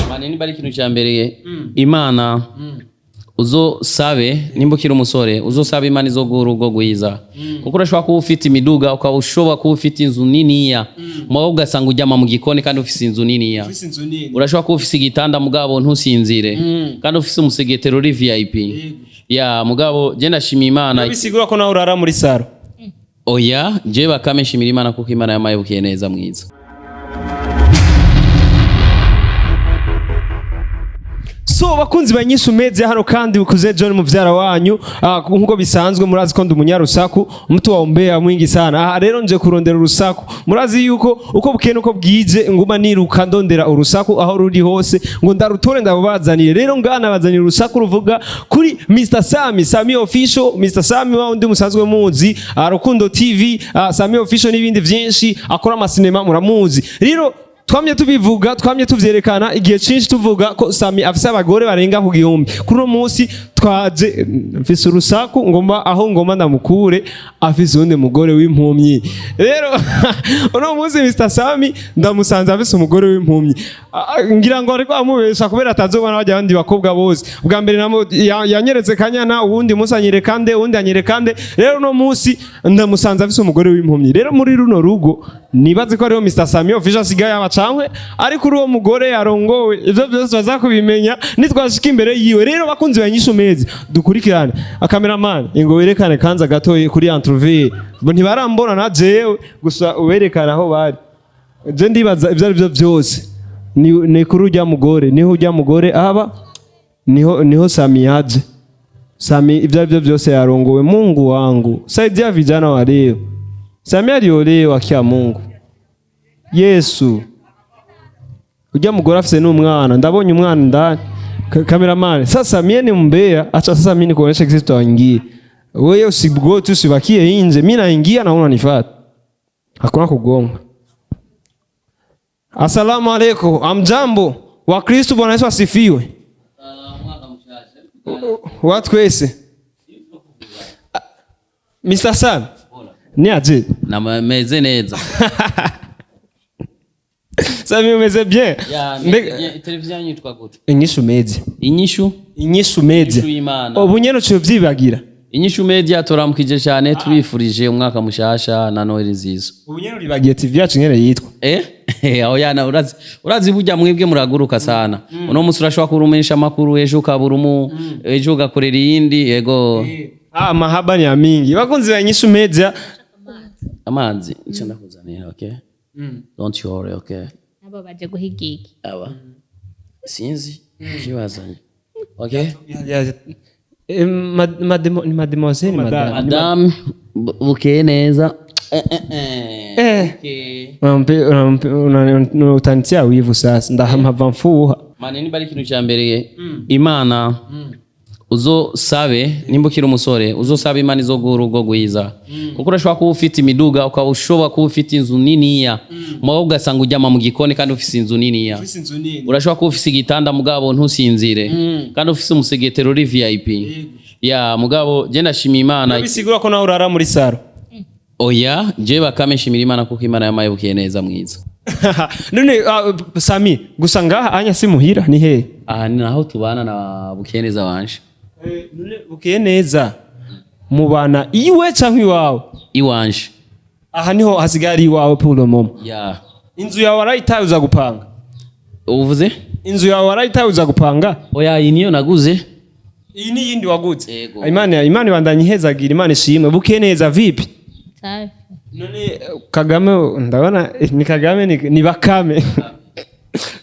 mane niba ari ikintu cya mbere Imana uzosabe nimba ukiri umusore uzosabe Imana izoguha urugo rwiza kuko urashobora kuba ufite imiduga ukaba ushobora kuba ufite inzu niniya mugabo ugasanga ujyama mu gikoni kandi ufite inzu niniya urashobora kuba ufite igitanda mugabo ntusinzire kandi ufite umusegetero uri VIP ya mugabo je ndashimira Imana bisigura ko nawe urara muri saro oya je bakame shimira Imana kuko Imana yamaye bukeneza mwiza. So bakunzi banyishu media hano kandi bukuze John muvyara wanyu nkuko bisanzwe murazi ko ndi umunyarusaku umutu wa Umbea mwingi sana rero nje kurondera urusaku murazi yuko uko bukene uko bwije nguma niruka ndondera urusaku aho ruri hose ngo ndarutore ndabazanire rero ngana bazanira urusaku ruvuga kuri Mr Sami official Mr Sami wa undi musanzwe muzi Rukundo TV Sami official n'ibindi vyinshi akora amasinema muramuzi rero twamye tubivuga twamye tuvyerekana igihe cinshi tuvuga ko Sami afise abagore barenga ku gihumbi kuri no munsi twaje mfise urusaku ngomba aho ngomba ndamukure afise undi mugore w'impumyi rero uno munsi Mr Sami ndamusanze afise umugore w'impumyi ngira ngo ariko amubesha kubera atazobona bajya abandi bakobwa bose bwa mbere yanyeretse kanyana uwundi munsi anyerekande uwundi anyerekande rero no munsi ndamusanze afise umugore w'impumyi rero muri runo rugo nibaze ko ariho Mr Sami official sigaye abacankwe ariko uri uwo mugore yarongowe ivyo byose bazakubimenya nitwashika imbere yiwe rero bakunzi banyishu mezi dukurikirane cameraman ingo werekane kanza gatoye kuri entrevue bo ntibarambona na jewe gusa uwerekana aho bari je ndibaza ivyo ari byo byose ni kuri ujya mugore niho ujya mugore aba niho Sami yaje Sami ivyo ari byo byose yarongowe Mungu wangu saidia vijana wa leo Sami aliolewa kia Mungu Yesu ujya mugore afise n'umwana ndabonye umwana ndani cameraman sasa mie ni Mbea acha sasa mimi nikuonesha kitu waingie wewe usibgo tu usibakie nje mimi naingia na unanifuata hakuna kugonga. Asalamu alaykum amjambo wa Kristo Bwana Yesu asifiwe. Watu kwese Mr Sam ni aje na meze neza Sami umeze bien ya televiziyo yitwa gute Inyishu media Inyishu media obunyeno cyo vyibagira Inyishu media turamukije cyane tubifurije umwaka mushasha na Noel nziza ubunyeno ribagiye TV yacu nyene yitwa aho yana urazi bujya mwebwe muraguruka sana uno musi urashobora kurumenyesha makuru ejo kaburumu ejo ugakorera yindi yego mahaba ni mingi bakunzi ba Inyishu media amanzi nca ndakuzanira okay don't you worry okay abo baje guhigiki aba sinzi kibazanye okay mademoiselle madame Bukeyeneza utantia wivu sasa ndahamava mfuha mane niba ari ikintu cya mbere Imana uzosabe nimba ukiri umusore uzosabe Imana izoguha urugo rwiza kuko urashobora kuba ufite imiduga ukaba ushobora kuba ufite inzu niniya mugabo ugasanga ujyama mu gikoni kandi ufite inzu niniya urashobora kuba ufite igitanda mugabo ntusinzire kandi ufite umusegetero uri VIP ya mugabo je ndashimira Imana bisigura ko nawe urara muri saro oya je bakame shimira Imana kuko Imana yamaye bukeneza mwiza. None Sami gusa ngaha anya simuhira ni he ni naho tubana na Bukeyeneza wanje none Bukeyeneza mubana iwe canke iwawe iwanje aha niho hasigari iwawe pour le moment ya inzu yawe warayitauza gupanga uvuze inzu yawe warayitauza gupanga oya iyi niyo naguze iyi ni yindi waguze Imana bandanye hezagira Imana ishimwe Bukeyeneza vipi safi none Kagame ndabona ni Kagame ni Bakame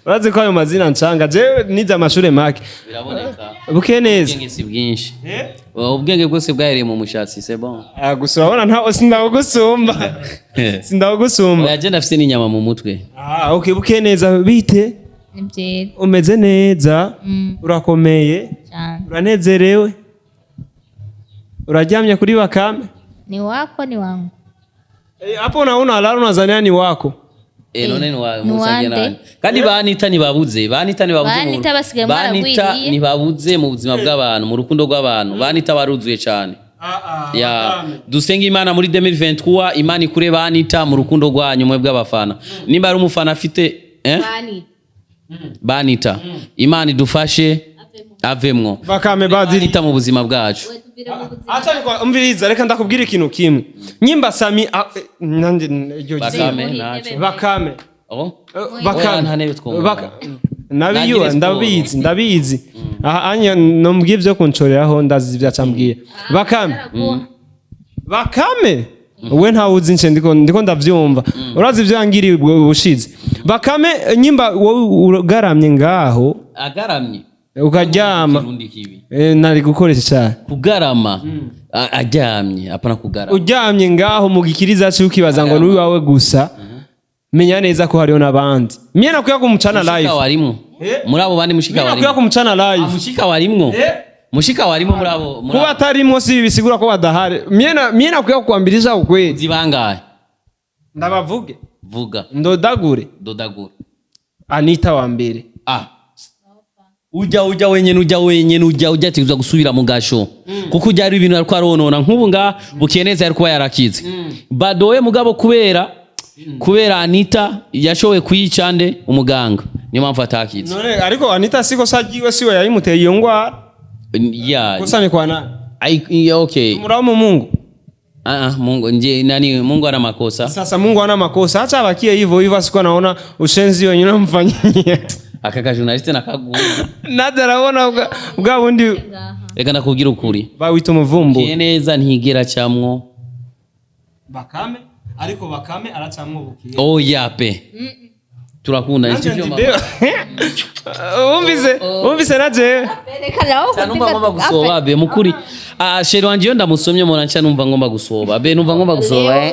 urazi ko ayo mazina ncanga jewe nize amashure make biraboneka Bukeyeneza ubwenge si bwinshi ubwenge bwose bwahereye mu mushatsi c'est bon gusa urabona nta sindagusumba oya je ndafise n'inyama mu mutwe okay Bukeyeneza bite umeze neza urakomeye uranezerewe uraryamye kuri Bakame ni wako ni wangu hapo unaona alaro Tanzania ni wako none ni wa musagena kandi banita nibabuze nibabuze mu buzima bw'abantu mu rukundo rw'abantu banita baruzuye cyane ya dusenga Imana muri 2023 Imana ikure banita mu rukundo rwanyu mwe bw'abafana nimba ari umufana afite banita imana idufashe avemwo bakame badiri banita mu buzima bwacu. acha niko umviriza reka ndakubwira ikintu kimwe nyimba sami nanje iryo Bakame naco bakame oh bakame nta ntebe twumva nabiyo ndabizi aha anya nombwiye byo kuncoreraho ndazi byacambwiye bakame we ntawuzi nce ndiko ndavyumva urazi ibyo yangiriye ubushize bakame nyimba wowe ugaramye ngaho agaramye ukaryama nari gukoresha cyane kugarama aryamye apana kugarama uryamye ngaho mu gikiriza cy'ukibaza ngo ni wawe gusa menya neza ko hariho nabandi mye nakuya kumucana live mushika warimo muri abo bandi mushika warimo nakuya kumucana live mushika warimo mushika warimo muri abo kuba atarimo si bisigura ko badahari mye nakuya kukwambiriza ukwezi zibangaye ndabavuge vuga ndodagure Anita wa mbere ujya wenyene tiguzwa gusubira mu gasho kuko ujyari ibintu ariko aronona nk'ubu nga Bukeyeneza yari kuba yarakize badowe mugabo kubera Anita yashowe kwicande umuganga niyo mpamvu atakize none ariko Anita siko sagiwe siwe yayimuteye iyo ngwara ya kusani kwa nani okay murao Mungu Mungu Mungu ana makosa sasa Mungu ana makosa acha abakie hivyo asikuwa naona ushenzi wenyewe unamfanyia akaka journaliste nakaguza nadarabona bwa bundi reka ndakubwira ukuri bawita umuvumbu Bukeyeneza ntigera camwo bakame ariko bakame aracamwo Bukiye oya pe turakunda ivyo umvise naje numva ngomba gusoba be mukuri sheri wanje yo ndamusomye mona nca numva ngomba gusoba be numva ngomba gusoba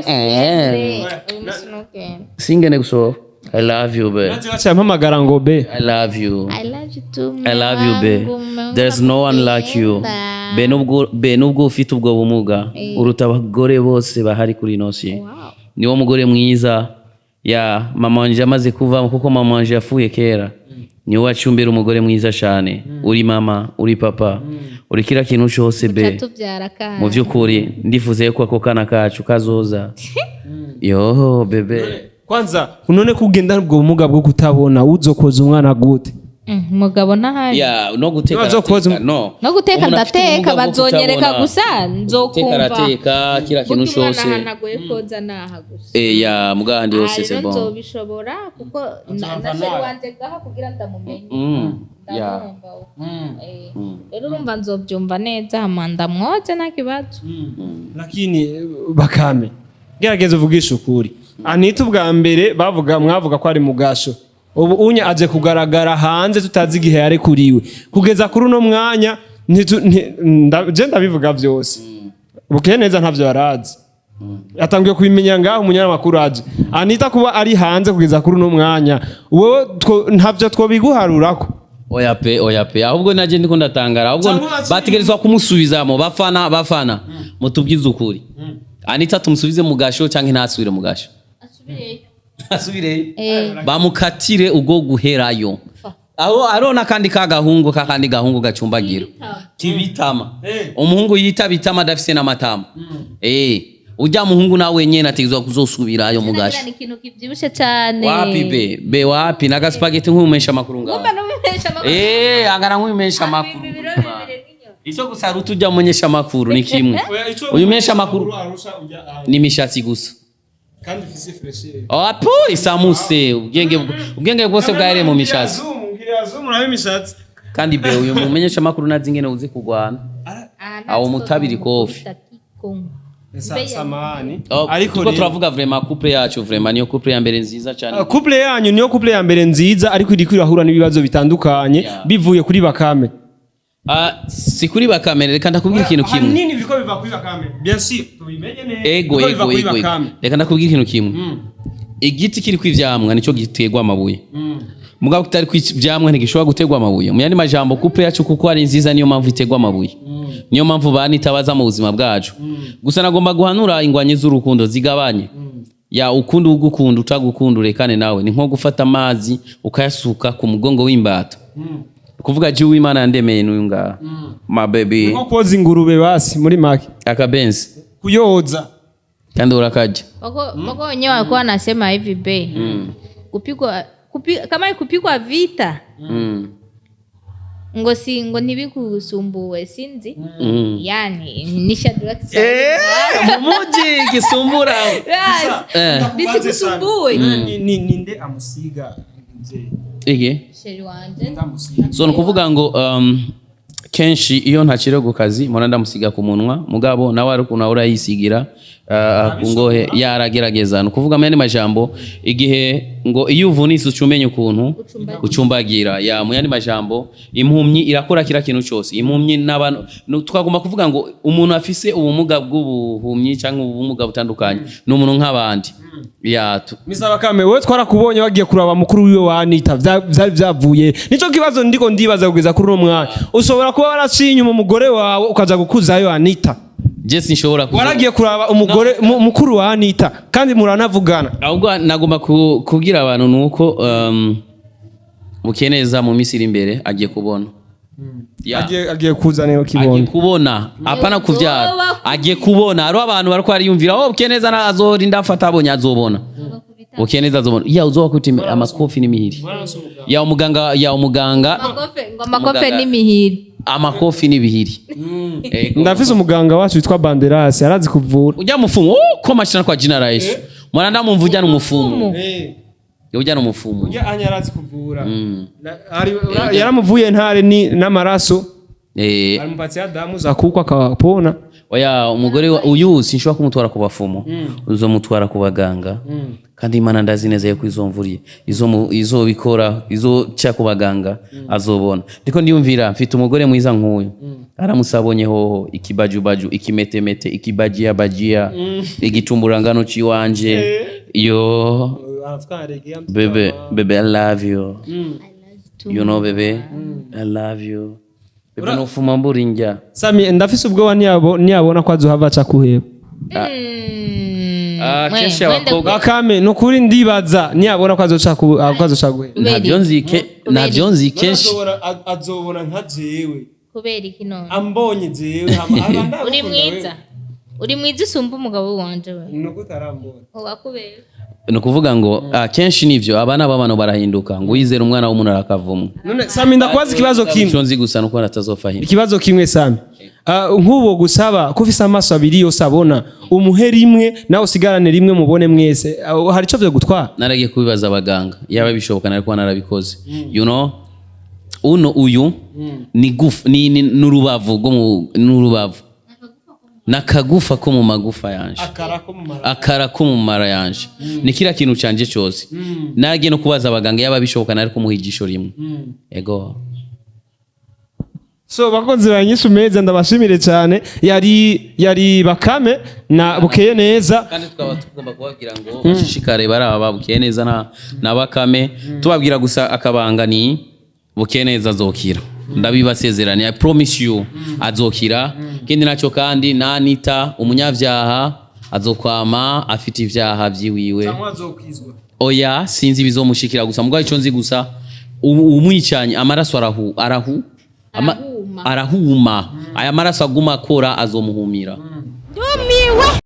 singene gusoba I love you be mpamagara ngo be I love you too. I love you be there's no one like you be nubwo ufite ubwo bumuga uruta abagore bose bahari kuri nosi niwo mugore mwiza ya mama wanje amaze kuva kuko mama wanje yafuye kera niwe wacumbira umugore mwiza cyane uri mama uri papa uri kira kintu cyose be mu byukuri ndifuze ko ako kana kacu kazoza yo bebe kwanza unone kugenda ubwo bumuga bwo kutabona uzokoza umwana gute mugabo nahari ya no guteka no guteka ndateka bazonyereka gusa nzokumva arateka kira kintu cyose nahanagwe koza naha gusa ya mugandi yose c'est bon nzobishobora kuko nasheri wanje gaha kugira ndamumenye rero urumva nzobyumva neza amanda mwoze nta kibazo lakini bakame gerageza uvugisha ukuri Anita ubwa mbere mwavuga ko ari mu gasho ubu unya aje kugaragara hanze tutazi igihe yari kuriwe kugeza kuri uno mwanya je ndabivuga byose Bukeyeneza ntavyo yarazi atangiye kubimenya ngaho umunyamakuru aje Anita kuba ari hanze kugeza kuri uno mwanya wowe ntavyo twobiguharurako oya pe ahubwo naje ndiko ndatangara ahubwo bategerezwa kumusubizamo bafana mutubwize ukuri Anita tumusubize mu gasho canke ntasubire mu gasho asubire bamukatire ubwo guherayo aho arona kandi kakandi gahungu gacumbagira kibitama umuhungu yita bitama dafise n'amatama ujya muhungu nawe nyene ategezwa kuzosubirayo mu gasho ni ikintu kivyibushe cyane wapi be wapi naga spaghetti nk'umesha makuru ngaho angana nk'umesha makuru icyo gusa rutujya munyesha makuru ni kimwe uyu mesha makuru ni mishatsi gusa kandi fisi freshire apo isamuse ubwenge bwose bware mu mishatsi kandi be uyu mumenyesha makuru nazingene uzi kugwana aho mutabiri kofi samani ariko turavuga vraiment couple yacu vraiment niyo couple ya mbere nziza cyane couple yanyu niyo couple ya mbere nziza ariko iri kwirahura n'ibibazo bitandukanye bivuye kuri bakame si kuri bakame reka ndakubwira ikintu kimwe nini biko biva kuri bakame bien sûr tubimenye neza ego reka ndakubwira ikintu kimwe igiti kiri kwivyamwa nico gitegwa amabuye mugabo kitari kwivyamwa ntigishobora gutegwa amabuye mu yandi majambo couple yacu kuko ari nziza niyo mpamvu itegwa amabuye niyo mpamvu banitabaza mu buzima bwacu gusa nagomba guhanura ingwanye z'urukundo zigabanye ya ukundi ugukunda utagukunda rekane nawe ni nko gufata amazi ukayasuka ku mugongo w'imbata kuvuga je w'Imana yandemeye n'uyu ngaha my baby nko koza ingurube basi muri make akabenzi kuyoza kandi urakaje wako wenyewe walikuwa wanasema hivi be kupigwa kama kupigwa vita ngo ntibikusumbuwe sinzi yani nishadura muji kisumbura bisikusumbuwe ninde amusiga iki sheri wanje so nukuvuga ngo kenshi iyo ntakire ku kazi mpora ndamusiga ku munwa mugabo nawe ari ukuntu ahora yisigira kungohe yaragerageza nukuvuga amene majambo igihe ngo iyo uvunitse ucumenya ukuntu ucumbagira ya mu yandi majambo impumyi irakora kira kintu cyose impumyi n'abantu twagomba kuvuga ngo umuntu afise ubumuga bw'ubuhumyi cyangwa ubumuga butandukanye n'umuntu nk'abandi yatu Misaba Kame wewe twarakubonye wagiye kuraba mukuru wiwe wanita byari byavuye nico kibazo ndiko ndibaza kugeza kuri uno mwanya ushobora kuba waracinye umugore wawe ukaza gukuzayo anita Jesse nshobora waragiye kuraba umugore mukuru wa Anita kandi muranavugana ahubwo nagomba kubwira abantu nuko Bukeneza mu misiri imbere agiye kubona agiye kuzana kibondo agiye kubona apana kuvyara agiye kubona aro abantu bariko ariyumvira Bukeneza azori ndafata abonye azobona Bukeneza azobona ya uzokuti amakofi n'imihiri ya umuganga amakofe n'imihiri amakofi n'ibihiri ndafise umuganga wacu witwa Banderasi arazi kuvura ujya mufumu ko mashina kwa jina la Yesu mwana ndamu ujya n'umufumu ujya n'umufumu ujya anya arazi kuvura yaramuvuye ntare ni n'amaraso arimupatia damu za kuko akapona oya umugore uyu sinshobora kumutwara ku bafumu uzomutwara ku baganga kandi Imana ndazi neza yuko izomvuriye izo bikora izo cya ku baganga azobona ndiko ndiyumvira mfite umugore mwiza nk'uyu aramusabonye hoho ikibajubaju ikimetemete ikibajia igitumburangano ciwanje yo bebe I love you you know bebe I love you bebe nufuma mburinja Sami ndafise ubwoba niyabona ko azohava ca kuheba kenshi abakobwa Bakame nukuri ndibaza niyabona ko azoca guheba navyo nzi kenshi azobona nka jewe kubera iki none ambonye jewe uri mwiza usumba umugabo wanje we nuko utarambona wakubera nukuvuga ngo kenshi nivyo abana b'abantu barahinduka ngo uyizera umwana w'umuntu arakavumwa none Sami ndakwaza ikibazo kimwe cyo nzi gusa nuko atazofahira ikibazo kimwe Sami nk'ubo gusaba ko ufise amaso abiri yose abona umuhe rimwe nawe usigarane rimwe mubone mwese hari ico vyo gutwara naragiye kubibaza abaganga yaba bishoboka nariko narabikoze you know uyu ni gufu ni nurubavu nurubavu nakagufa ko mu magufa yanje akara ko mu mara yanje ni kira kintu canje cyose nagiye no kubaza abaganga yaba bishoboka nariko muhigisho rimwe ego so bakozi banyishu meza ndabashimire cyane yari Bakame na Bukeyeneza kandi twaba tugomba kubabwira ngo shishikare baraba Bukeyeneza na Bakame tubabwira gusa akabanga ni Bukeyeneza azokira ndabibasezeranya I promise you azokira kindi naco kandi na Anita umunyavyaha azokwama afite ivyaha vyiwiwe oya sinzi bizomushikira gusa mugabo ico nzi gusa umwicanye amaraso arahuma aya maraso aguma akora azomuhumira ndumiwe